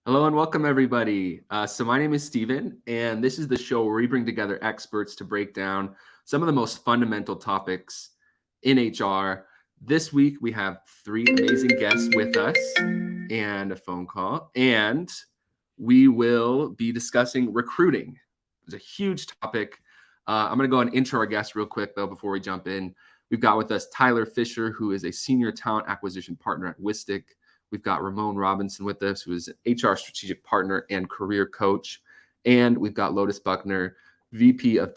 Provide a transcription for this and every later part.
Hello and welcome, everybody. So, my name is Steven, and this is the show where we bring together experts to break down some of the most fundamental topics in HR. This week, we have three amazing guests with us and a phone call, and we will be discussing recruiting. It's a huge topic. I'm going to go and intro our guests real quick, though, before we jump in. We've got with us Tyler Fisher, who is a senior talent acquisition partner at Wistic. We've got Ramon Robinson with us, who is an HR strategic partner and career coach. And we've got Lotus Buckner, VP of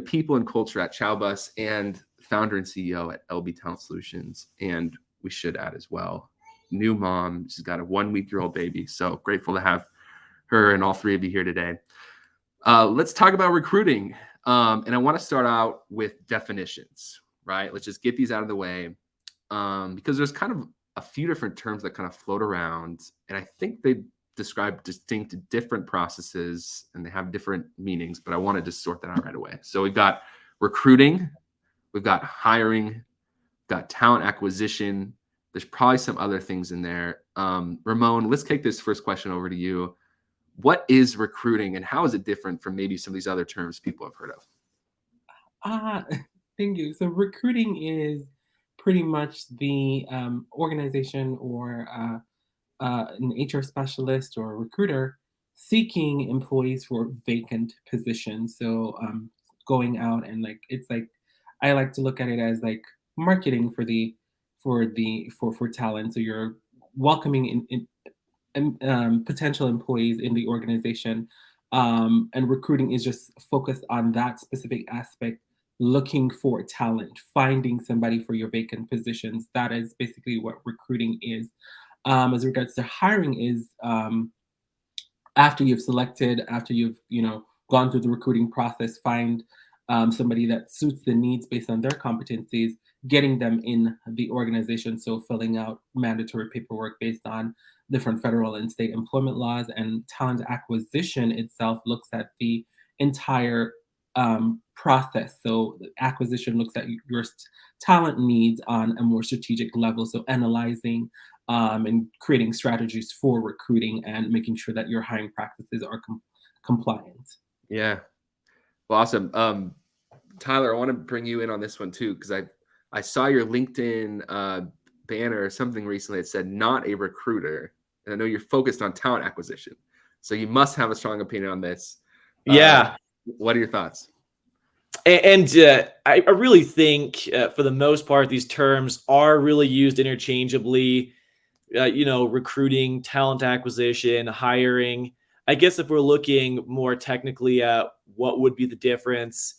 People and Culture at Chowbus and founder and CEO at LB Talent Solutions. And we should add as well, new mom. She's got a 1-week-old baby. So grateful to have her and all three of you here today. Let's talk about recruiting. And I want to start out with definitions, right? Let's just get these out of the way because there's kind of a few different terms that kind of float around, and I think they describe distinct different processes and they have different meanings, but I want to just sort that out right away. So we've got recruiting, we've got hiring, we've got talent acquisition. There's probably some other things in there. Ramon, let's take this first question over to you. What is recruiting and how is it different from maybe some of these other terms people have heard of? Ah, thank you. So recruiting is pretty much the organization or an HR specialist or a recruiter seeking employees for vacant positions. So going out and it's like I like to look at it as like marketing for talent. So you're welcoming potential employees in the organization. And recruiting is just focused on that specific aspect, looking for talent, finding somebody for your vacant positions. That is basically what recruiting is. As regards to hiring is after you've selected, after you've gone through the recruiting process, find somebody that suits the needs based on their competencies, getting them in the organization. So filling out mandatory paperwork based on different federal and state employment laws, and talent acquisition itself looks at the entire process. So the acquisition looks at your talent needs on a more strategic level. So analyzing and creating strategies for recruiting and making sure that your hiring practices are compliant. Yeah. Well, awesome. Tyler, I want to bring you in on this one too, because I saw your LinkedIn banner or something recently that said not a recruiter. And I know you're focused on talent acquisition. So you must have a strong opinion on this. Uh, Yeah. what are your thoughts? I really think, for the most part, these terms are really used interchangeably. Recruiting, talent acquisition, hiring. I guess if we're looking more technically at what would be the difference,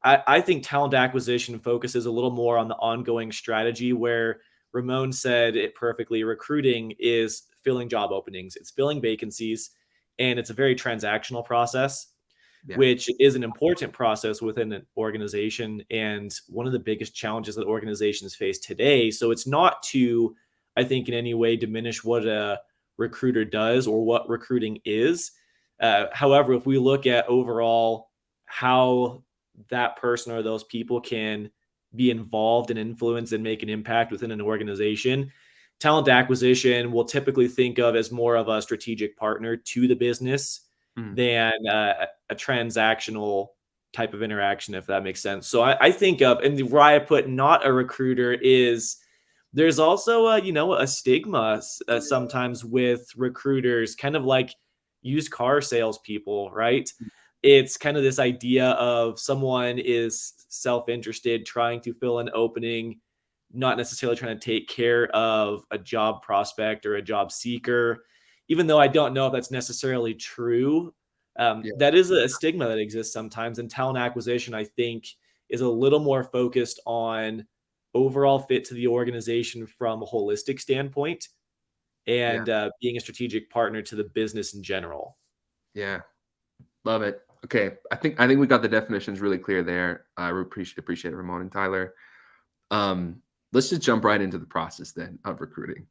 I think talent acquisition focuses a little more on the ongoing strategy, where Ramon said it perfectly. Recruiting is filling job openings, it's filling vacancies, and it's a very transactional process, Yeah. which is an important process within an organization and one of the biggest challenges that organizations face today. So it's not to, I think, in any way diminish what a recruiter does or what recruiting is. However, if we look at overall how that person or those people can be involved and influence and make an impact within an organization, talent acquisition we'll typically think of as more of a strategic partner to the business than a transactional type of interaction, if that makes sense. So I think of, and where I put not a recruiter is, there's also a stigma sometimes with recruiters, kind of like used car salespeople, right? It's kind of this idea of someone is self-interested, trying to fill an opening, not necessarily trying to take care of a job prospect or a job seeker, even though I don't know if that's necessarily true. Yeah. That is a stigma that exists sometimes. And talent acquisition, I think, is a little more focused on overall fit to the organization from a holistic standpoint, and being a strategic partner to the business in general. Yeah. Love it. Okay. I think we got the definitions really clear there. I appreciate it, Ramon and Tyler. Let's just jump right into the process then of recruiting.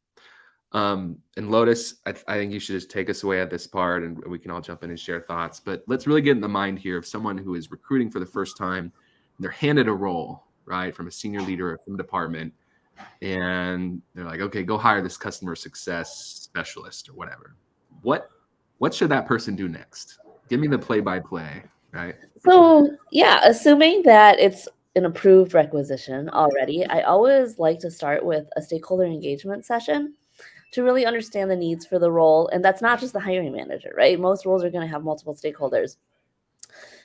And Lotus, I think you should just take us away at this part and we can all jump in and share thoughts. But let's really get in the mind here of someone who is recruiting for the first time. They're handed a role, right, from a senior leader from a department. And they're like, okay, go hire this customer success specialist or whatever. what should that person do next? Give me the play-by-play, right? So yeah, assuming that it's an approved requisition already, I always like to start with a stakeholder engagement session to really understand the needs for the role. And that's not just the hiring manager, right? Most roles are going to have multiple stakeholders,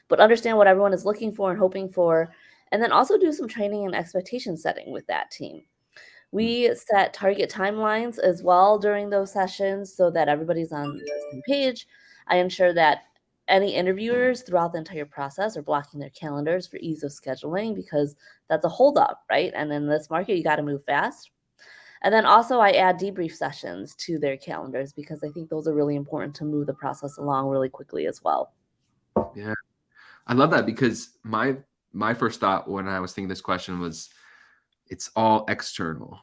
but understand what everyone is looking for and hoping for, and then also do some training and expectation setting with that team. We set target timelines as well during those sessions so that everybody's on the same page. I ensure that any interviewers throughout the entire process are blocking their calendars for ease of scheduling because that's a holdup, right? And in this market, you got to move fast. And then also I add debrief sessions to their calendars because I think those are really important to move the process along really quickly as well. Yeah, I love that because my first thought when I was thinking this question was it's all external,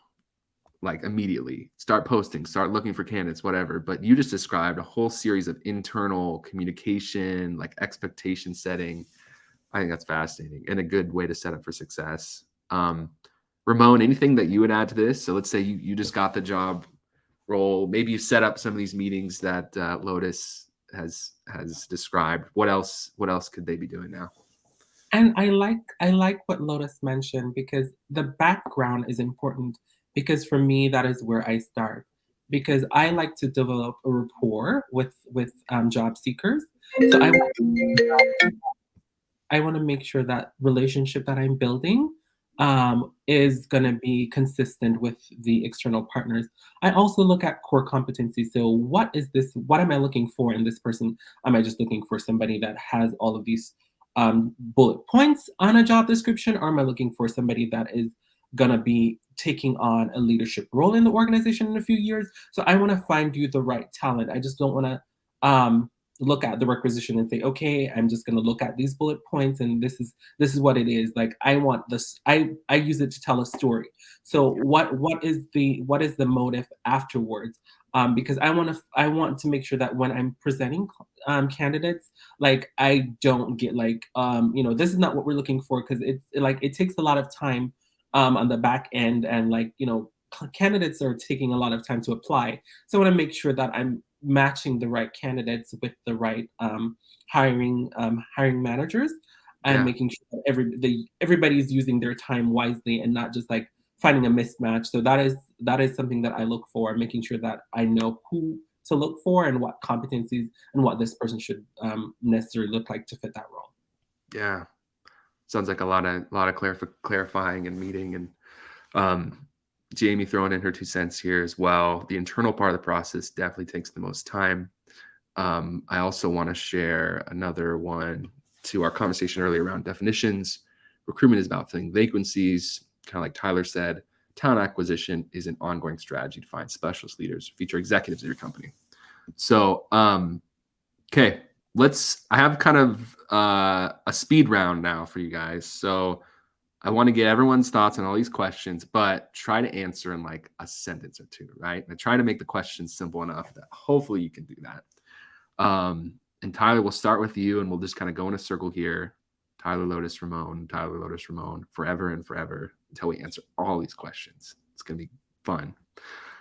like immediately start posting, start looking for candidates, whatever. But you just described a whole series of internal communication, like expectation setting. I think that's fascinating and a good way to set up for success. Ramon, anything that you would add to this? So let's say you just got the job role. Maybe you set up some of these meetings that Lotus has described. What else could they be doing now? And I like what Lotus mentioned because the background is important because for me that is where I start because I like to develop a rapport with job seekers. So I want to make sure that relationship that I'm building is going to be consistent with the external partners. I also look at core competencies. So what is this? What am I looking for in this person? Am I just looking for somebody that has all of these bullet points on a job description, or am I looking for somebody that is going to be taking on a leadership role in the organization in a few years? So I want to find you the right talent. I just don't want to look at the requisition and say, okay, I'm just going to look at these bullet points and this is what it is. Like I want this, I use it to tell a story. So what is the motive afterwards? Because I want to make sure that when I'm presenting candidates, like I don't get like this is not what we're looking for because it takes a lot of time on the back end and candidates are taking a lot of time to apply. So I want to make sure that I'm matching the right candidates with the right hiring managers and making sure that everybody's using their time wisely and not just like finding a mismatch. So that is something that I look for, making sure that I know who to look for and what competencies and what this person should necessarily look like to fit that role. Yeah, sounds like a lot of clarifying and meeting and Jamie throwing in her 2 cents here as well. The internal part of the process definitely takes the most time. I also want to share another one to our conversation earlier around definitions. Recruitment is about filling vacancies, kind of like Tyler said. Talent acquisition is an ongoing strategy to find specialist leaders, feature executives at your company. So, okay, I have kind of a speed round now for you guys. So I want to get everyone's thoughts on all these questions, but try to answer in like a sentence or two, right? And try to make the questions simple enough that hopefully you can do that. And Tyler, we'll start with you and we'll just kind of go in a circle here. Tyler, Lotus, Ramon, Tyler, Lotus, Ramon, forever and forever until we answer all these questions. It's going to be fun.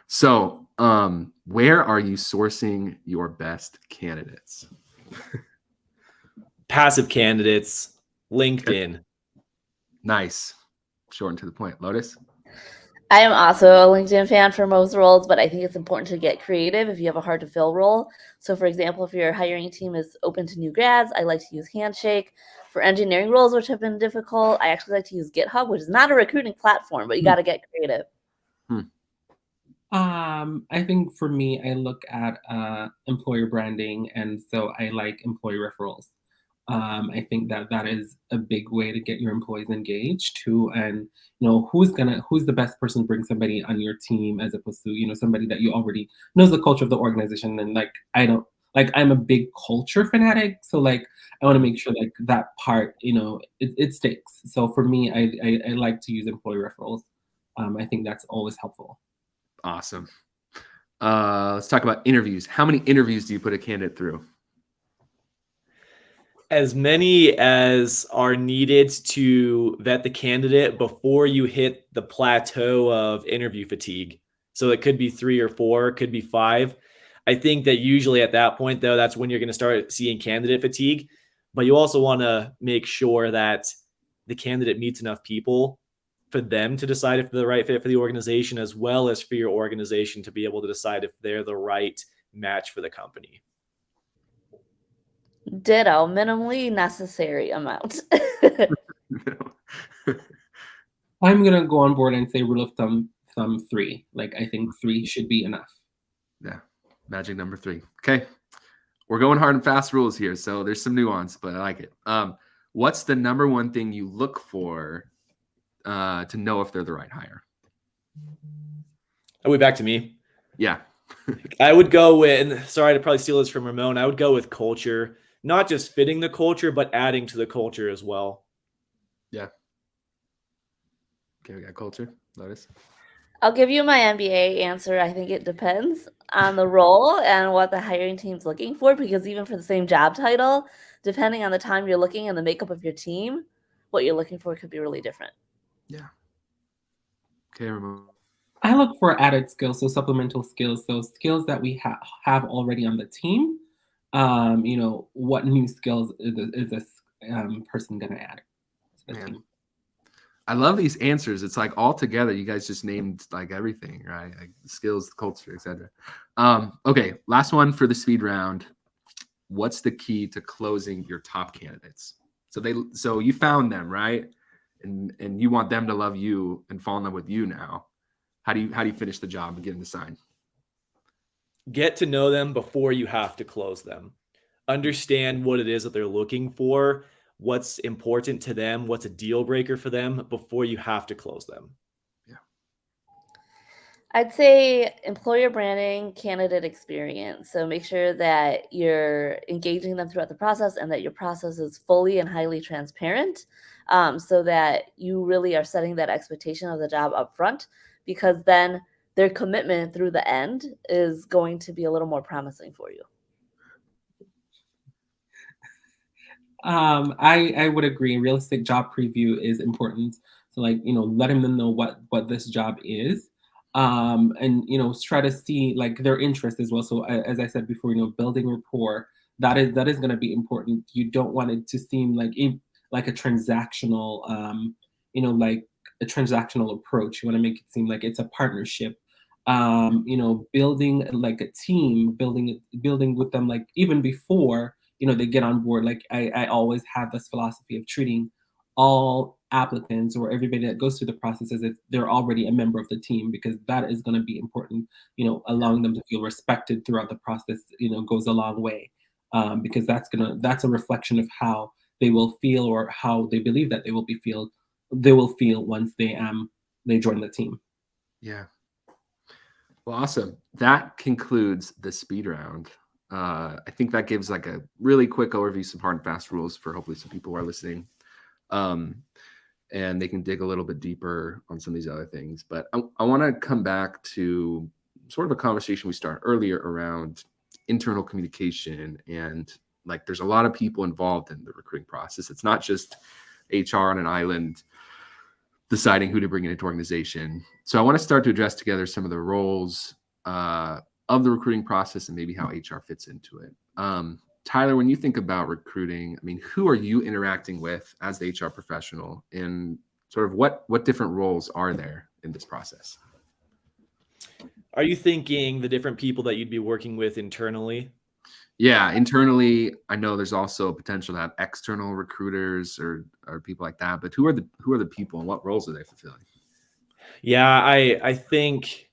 So where are you sourcing your best candidates? Passive candidates, LinkedIn. Nice. Short and to the point. Lotus? I am also a LinkedIn fan for most roles, but I think it's important to get creative if you have a hard to fill role. So for example, if your hiring team is open to new grads, I like to use Handshake. For engineering roles, which have been difficult, I actually like to use GitHub, which is not a recruiting platform, but you got to get creative. I think for me, I look at employer branding, and so I like employee referrals. I think that is a big way to get your employees engaged too, and who's the best person to bring somebody on your team as opposed to somebody that you already knows the culture of the organization. And I'm a big culture fanatic, so I want to make sure that part it sticks. So for me, I like to use employee referrals. I think that's always helpful. Awesome. Let's talk about interviews. How many interviews do you put a candidate through? As many as are needed to vet the candidate before you hit the plateau of interview fatigue. So it could be 3 or 4, it could be 5. I think that usually at that point, though, that's when you're going to start seeing candidate fatigue. But you also want to make sure that the candidate meets enough people for them to decide if they're the right fit for the organization, as well as for your organization to be able to decide if they're the right match for the company. Ditto, minimally necessary amount. I'm gonna go on board and say rule of thumb 3. Like I think 3 should be enough. Yeah, magic number 3. Okay, we're going hard and fast rules here, so there's some nuance, but I like it. What's the number one thing you look for to know if they're the right hire? Are we back to me? Yeah. I would go with, sorry to probably steal this from Ramon, I would go with culture, not just fitting the culture, but adding to the culture as well. Yeah. Okay, we got culture. Lotus. I'll give you my MBA answer. I think it depends on the role and what the hiring team's looking for, because even for the same job title, depending on the time you're looking and the makeup of your team, what you're looking for could be really different. Yeah. Okay, Ramon. I look for added skills, so supplemental skills, so skills that we have already on the team. What new skills is this person going to add to the team? I love these answers. It's like all together, you guys just named like everything, right? Like skills, culture, etc. Okay, last one for the speed round. What's the key to closing your top candidates? So you found them, right? And you want them to love you and fall in love with you now. How do you finish the job and get them to sign? Get to know them before you have to close them. Understand what it is that they're looking for, what's important to them, what's a deal breaker for them before you have to close them. Yeah. I'd say employer branding, candidate experience. So make sure that you're engaging them throughout the process and that your process is fully and highly transparent, so that you really are setting that expectation of the job up front, because then their commitment through the end is going to be a little more promising for you. I would agree. Realistic job preview is important. So letting them know what this job is, and try to see like their interest as well. So as I said before, building rapport, that is going to be important. You don't want it to seem like a transactional, like a transactional approach. You want to make it seem like it's a partnership. Building like a team, building with them, like even before they get on board. Like I always have this philosophy of treating all applicants or everybody that goes through the process as if they're already a member of the team, because that is going to be important. Allowing them to feel respected throughout the process, goes a long way, because that's a reflection of how they will feel, or how they believe that they will feel once they join the team. Yeah. Well, awesome. That concludes the speed round. I think that gives like a really quick overview, some hard and fast rules for hopefully some people who are listening. And they can dig a little bit deeper on some of these other things. But I want to come back to sort of a conversation we started earlier around internal communication. And like there's a lot of people involved in the recruiting process. It's not just HR on an island deciding who to bring into organization. So I want to start to address together some of the roles of the recruiting process and maybe how HR fits into it. Tyler, when you think about recruiting, I mean, who are you interacting with as the HR professional, and sort of what different roles are there in this process? Are you thinking the different people that you'd be working with internally? Yeah, internally, I know there's also a potential to have external recruiters or people like that, but who are the people and what roles are they fulfilling? Yeah, I think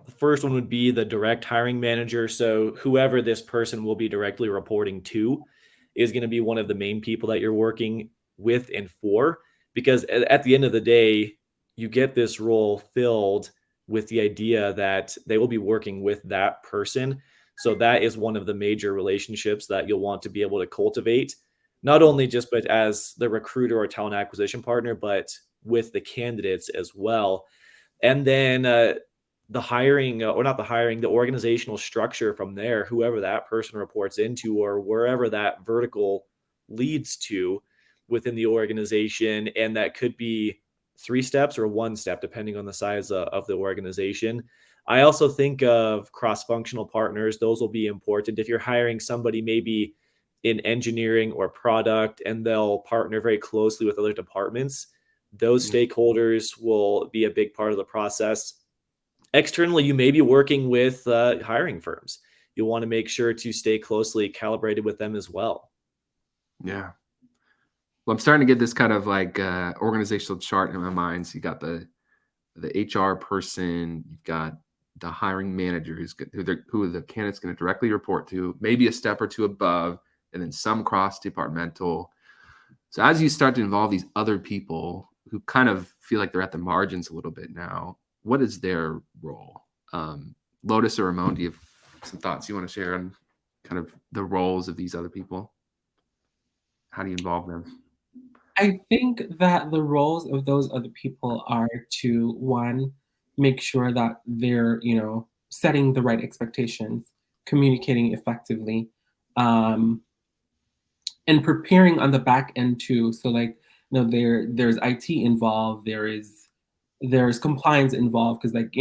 the first one would be the direct hiring manager. So whoever this person will be directly reporting to is going to be one of the main people that you're working with and for, because at the end of the day, you get this role filled with the idea that they will be working with that person. So that is one of the major relationships that you'll want to be able to cultivate, not only just but as the recruiter or talent acquisition partner, but with the candidates as well. And then the hiring, or not the hiring, the organizational structure from there, whoever that person reports into or wherever that vertical leads to within the organization. And that could be 3 steps or 1 step, depending on the size of the organization. I also think of cross-functional partners. Those will be important. If you're hiring somebody maybe in engineering or product, and they'll partner very closely with other departments, those stakeholders will be a big part of the process. Externally, you may be working with hiring firms. You'll want to make sure to stay closely calibrated with them as well. Yeah. Well, I'm starting to get this kind of like organizational chart in my mind. So you got the HR person, you've got the hiring manager who the candidate's going to directly report to, maybe a step or two above, and then some cross-departmental. So as you start to involve these other people who kind of feel like they're at the margins a little bit now, what is their role? Lotus or Ramon, do you have some thoughts you want to share on kind of the roles of these other people? How do you involve them? I think that the roles of those other people are to, one, make sure that they're, setting the right expectations, communicating effectively, um, and preparing on the back end too. So like, there's IT involved, there's compliance involved, because like,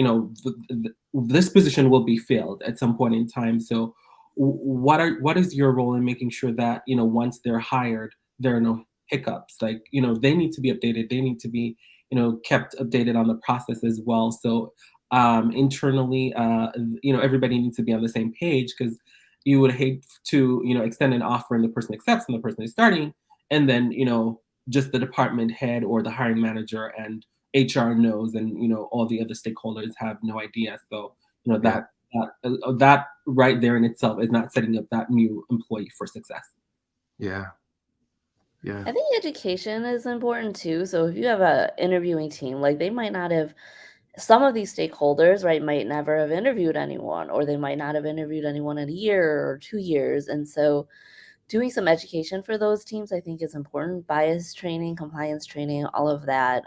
this position will be filled at some point in time. So what is your role in making sure that, once they're hired, there are no hiccups? Like, they need to be updated, they need to be, kept updated on the process as well. So internally, everybody needs to be on the same page, because you would hate to, extend an offer and the person accepts and the person is starting, and then, just the department head or the hiring manager and HR knows, and all the other stakeholders have no idea. So that right there in itself is not setting up that new employee for success. Yeah. Yeah. I think education is important too. So if you have a interviewing team, like they might not have some of these stakeholders, right, might never have interviewed anyone, or they might not have interviewed anyone in a year or 2 years. And so doing some education for those teams, I think, is important. Bias training, compliance training, all of that,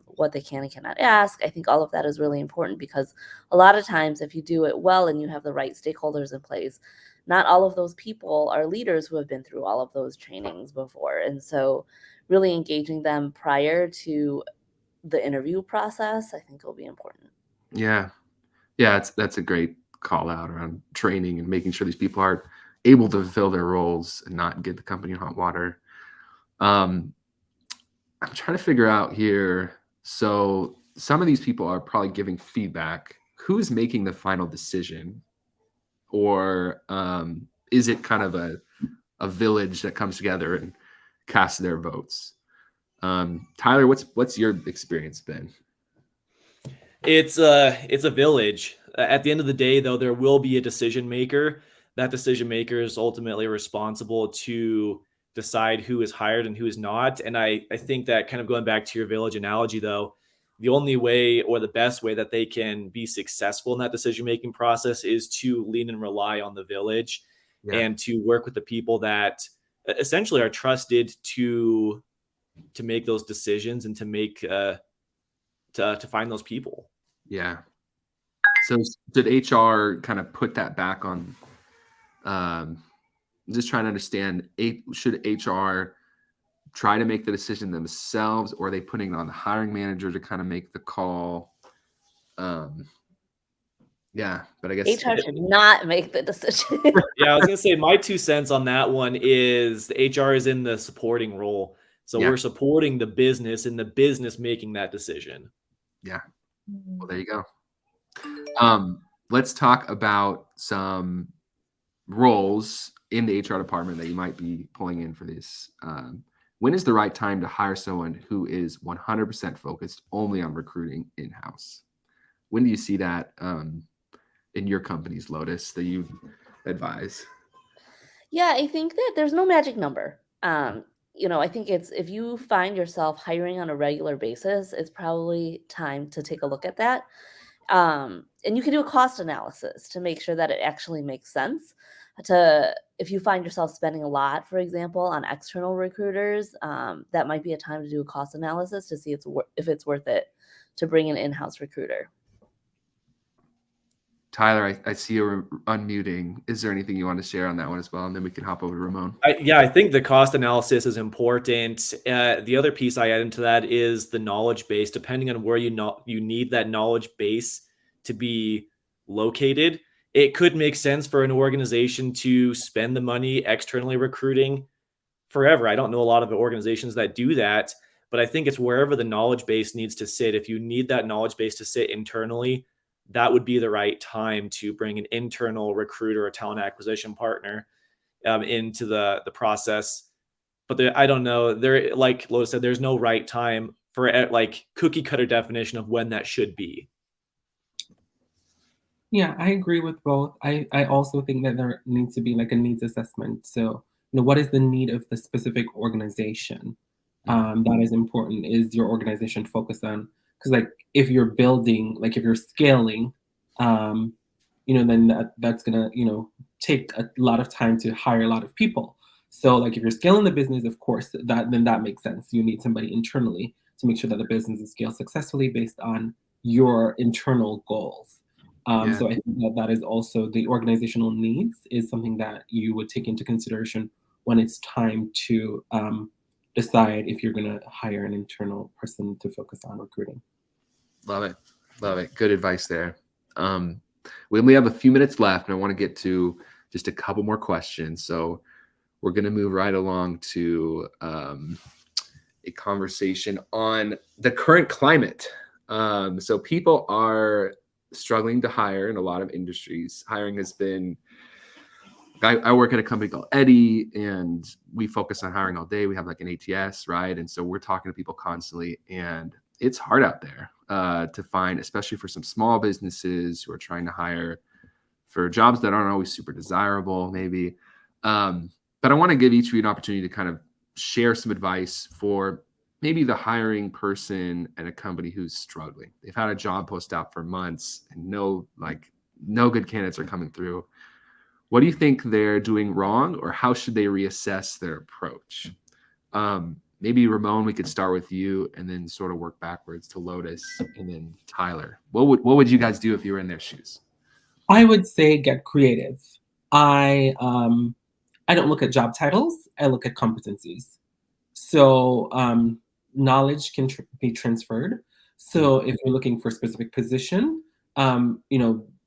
what they can and cannot ask. I think all of that is really important, because a lot of times if you do it well and you have the right stakeholders in place, not all of those people are leaders who have been through all of those trainings before. And so really engaging them prior to the interview process, I think, will be important. Yeah. Yeah. That's a great call out around training and making sure these people are able to fulfill their roles and not get the company in hot water. I'm trying to figure out here. So some of these people are probably giving feedback. Who's making the final decision? Or is it kind of a village that comes together and casts their votes? Tyler, what's your experience been? It's a village. At the end of the day, though, there will be a decision maker. That decision maker is ultimately responsible to decide who is hired and who is not. And I think that, kind of going back to your village analogy, though, the only way, or the best way, that they can be successful in that decision-making process is to lean and rely on the village, and to work with the people that essentially are trusted to make those decisions, and to make to find those people. Yeah. So did HR kind of put that back on? Just trying to understand, should HR try to make the decision themselves, or are they putting it on the hiring manager to kind of make the call? Yeah, but I guess HR should not make the decision. Yeah, I was gonna say, my 2 cents on that one is the HR is in the supporting role. So we're supporting the business, and the business making that decision. Yeah. Well, there you go. Let's talk about some roles in the HR department that you might be pulling in for this. When is the right time to hire someone who is 100% focused only on recruiting in-house? When do you see that in your company's, Lotus, that you advise? Yeah, I think that there's no magic number. I think it's, if you find yourself hiring on a regular basis, it's probably time to take a look at that. And you can do a cost analysis to make sure that it actually makes sense. If you find yourself spending a lot, for example, on external recruiters, that might be a time to do a cost analysis to see if it's worth it to bring an in-house recruiter. Tyler, I see you're unmuting. Is there anything you want to share on that one as well? And then we can hop over to Ramon. I think the cost analysis is important. The other piece I add into that is the knowledge base. Depending on where you need that knowledge base to be located, it could make sense for an organization to spend the money externally recruiting forever. I don't know a lot of organizations that do that, but I think it's wherever the knowledge base needs to sit. If you need that knowledge base to sit internally, that would be the right time to bring an internal recruiter or talent acquisition partner into the process. But I don't know. There, like Lotus said, there's no right time for like cookie cutter definition of when that should be. Yeah, I agree with both. I also think that there needs to be like a needs assessment. So, what is the need of the specific organization? That is important. Is your organization focused on, because like if you're building, like if you're scaling, then that's gonna, take a lot of time to hire a lot of people. So like if you're scaling the business, of course, that makes sense. You need somebody internally to make sure that the business is scaled successfully based on your internal goals. So I think that is also the organizational needs is something that you would take into consideration when it's time to decide if you're going to hire an internal person to focus on recruiting. Love it. Love it. Good advice there. We only have a few minutes left, and I want to get to just a couple more questions. So we're going to move right along to a conversation on the current climate. So people are struggling to hire in a lot of industries. Hiring has been, I work at a company called Eddy, and we focus on hiring all day. We have like an ATS, right? And so we're talking to people constantly, and it's hard out there to find, especially for some small businesses who are trying to hire for jobs that aren't always super desirable, maybe. But I want to give each of you an opportunity to kind of share some advice for maybe the hiring person at a company who's struggling. They've had a job post out for months and no good candidates are coming through. What do you think they're doing wrong, or how should they reassess their approach? Maybe Ramon, we could start with you and then sort of work backwards to Lotus and then Tyler. What would you guys do if you were in their shoes? I would say get creative. I don't look at job titles. I look at competencies. So knowledge can be transferred. So if you're looking for a specific position,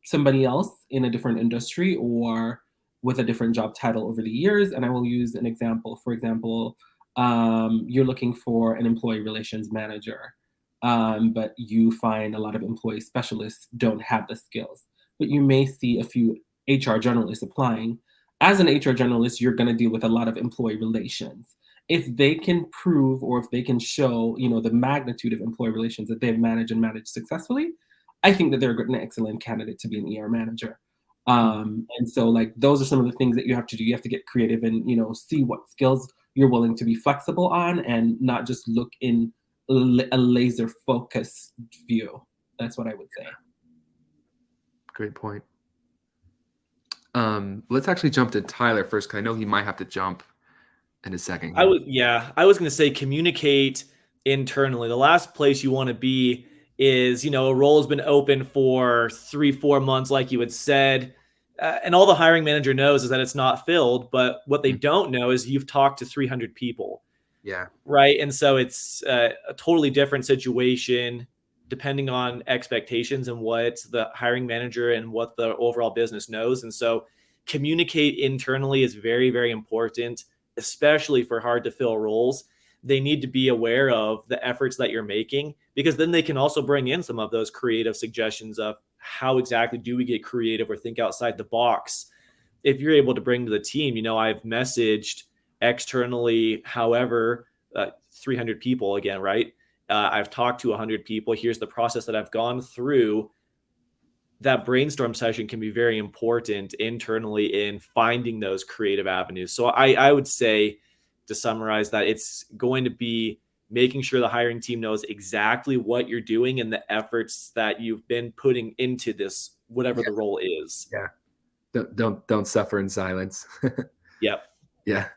somebody else in a different industry or with a different job title over the years, and I will use an example. For example, you're looking for an employee relations manager, but you find a lot of employee specialists don't have the skills, but you may see a few HR generalists applying. As an HR generalist, you're going to deal with a lot of employee relations. If they can prove, or if they can show, the magnitude of employee relations that they've managed successfully, I think that they're an excellent candidate to be an ER manager. And so like, those are some of the things that you have to do. You have to get creative and, see what skills you're willing to be flexible on and not just look in a laser focused view. That's what I would say. Great point. Let's actually jump to Tyler first, because I know he might have to jump in a second. I was going to say communicate internally. The last place you want to be is, a role has been open for 3-4 months, like you had said, and all the hiring manager knows is that it's not filled. But what they don't know is you've talked to 300 people. Yeah. Right. And so it's a totally different situation depending on expectations and what the hiring manager and what the overall business knows. And so communicate internally is very, very important, especially for hard to fill roles. They need to be aware of the efforts that you're making, because then they can also bring in some of those creative suggestions of how exactly do we get creative or think outside the box. If you're able to bring to the team, I've messaged externally, however, 300 people again, right? I've talked to 100 people. Here's the process that I've gone through. That brainstorm session can be very important internally in finding those creative avenues. So I would say, to summarize that, it's going to be making sure the hiring team knows exactly what you're doing and the efforts that you've been putting into this, whatever the role is. Yeah. Don't suffer in silence. Yep. Yeah.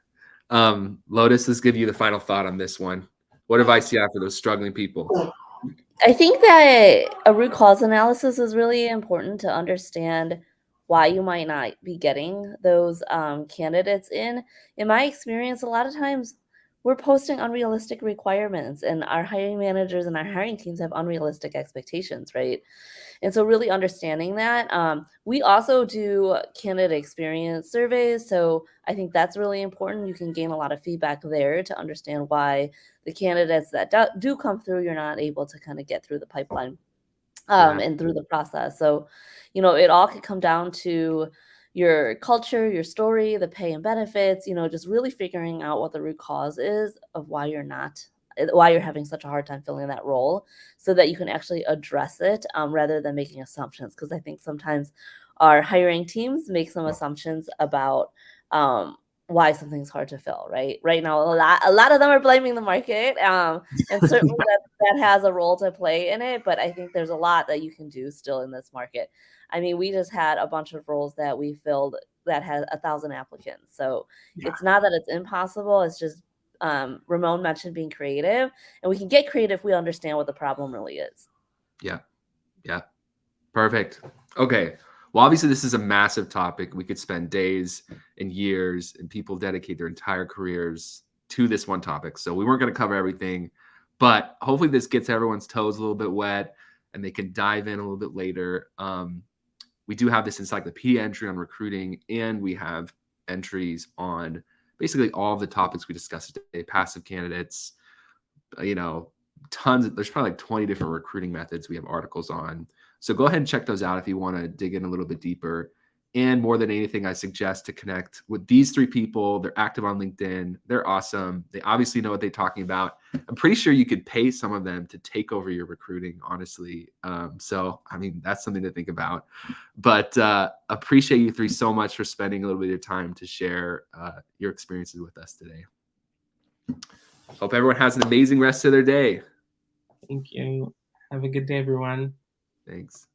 Lotus, let's give you the final thought on this one. What advice do you have for those struggling people? I think that a root cause analysis is really important to understand why you might not be getting those candidates in. In my experience, a lot of times we're posting unrealistic requirements, and our hiring managers and our hiring teams have unrealistic expectations, right? And so, really understanding that. We also do candidate experience surveys. So, I think that's really important. You can gain a lot of feedback there to understand why the candidates that do come through, you're not able to kind of get through the pipeline Yeah. and through the process. So, it all could come down to your culture, your story, the pay and benefits, just really figuring out what the root cause is of why you're having such a hard time filling that role so that you can actually address it rather than making assumptions. Because I think sometimes our hiring teams make some assumptions about why something's hard to fill, right? Right now, a lot of them are blaming the market. And certainly that has a role to play in it, but I think there's a lot that you can do still in this market. I mean, we just had a bunch of roles that we filled that had 1,000 applicants. So Yeah. it's not that it's impossible. It's just Ramon mentioned being creative, and we can get creative if we understand what the problem really is. Yeah. Perfect. Okay. Well, obviously, this is a massive topic. We could spend days and years, and people dedicate their entire careers to this one topic. So we weren't going to cover everything, but hopefully this gets everyone's toes a little bit wet and they can dive in a little bit later. We do have this encyclopedia entry on recruiting, and we have entries on basically all of the topics we discussed today: passive candidates, tons. There's probably like 20 different recruiting methods we have articles on. So go ahead and check those out if you want to dig in a little bit deeper. And more than anything, I suggest to connect with these 3 people. They're active on LinkedIn. They're awesome. They obviously know what they're talking about. I'm pretty sure you could pay some of them to take over your recruiting, honestly. So, I mean, that's something to think about. But appreciate you 3 so much for spending a little bit of your time to share your experiences with us today. Hope everyone has an amazing rest of their day. Thank you. Have a good day, everyone. Thanks.